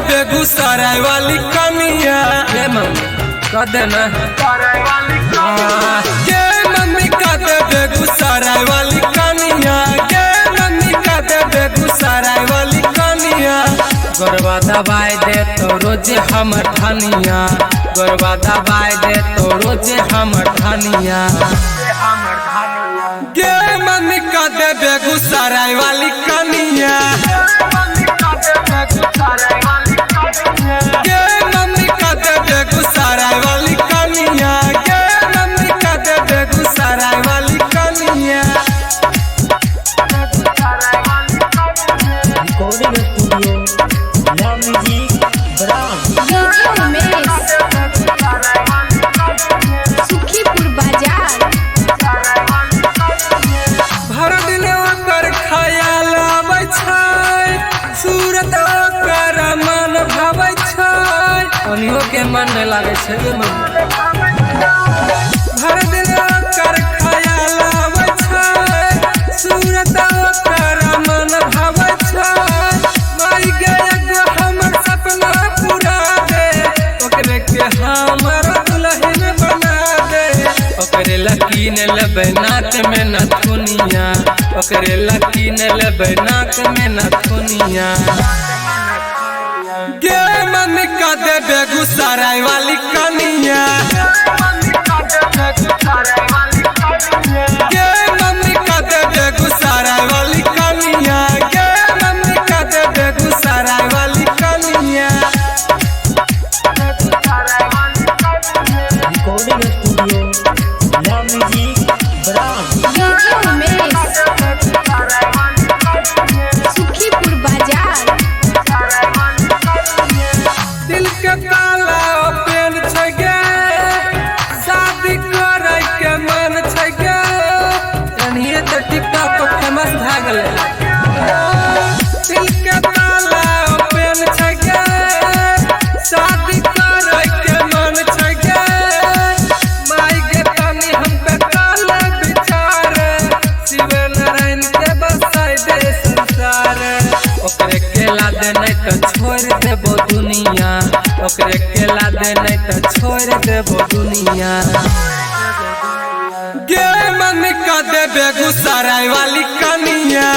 बेगूसराय वाली कनिया कदे न के मम्मी कदे बेगूसराय वाली कनिया के मम्मी कदे बेगूसराय वाली कनिया गोरबा दबाई दे तो रोजे हमर धनिया गोरबा दबाई दे तो रोजे हमर धनिया के मम्मी कदे बेगूसराय वाली कनिया बेगूसराय वाली कनिया के मम्मी कदे बेगूसराय वाली कनिया रिकॉर्डिंग स्टूडियो सुखीपुर बाजार भर दिन ओकर ख्याल आबै छै सूरत ओकर मन भाबै छै ओनियो के मन नहीं लागे छै भर दिन ओकर ख्याल आबै छै सूरत ओकर मन भाबै छै मर गए गो हमर सपना पूरा दे ओकरे के हमर दुल्हन बना दे ओकरे लकीन लेबै नाक में नथुनिया ओकरे लकीन लेबै नाक में नथुनिया के मम्मी कदे बेगूसराय वाली कनिया के मम्मी कदे बेगूसराय वाली कनिया के मम्मी कदे बेगूसराय वाली कनिया रिकॉर्डिंग स्टूडियो सुखीपुर बाजार दिल के ताला ओपन छै गे शादी करे के मन छै गे एनिए तो टिकटॉक पर फेमस भए गेलै दिल के ताला ओपन छै गे शादी करे के मन छै गे माई गे तनी हम पे काला विचार शिव नारायण के बसाई दे संसार ओकरे केला दे नहीं तो छोड़ देबो दुनिया ओकरे केला दे नहीं तो छोड़ देबो दुनिया गे मम्मी कदे बेगूसराय वाली कनिया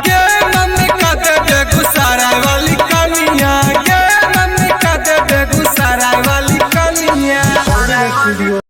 गे मम्मी कदे बेगूसराय वाली कनिया गे मम्मी कदे बेगूसराय वाली कनिया स्टूडियो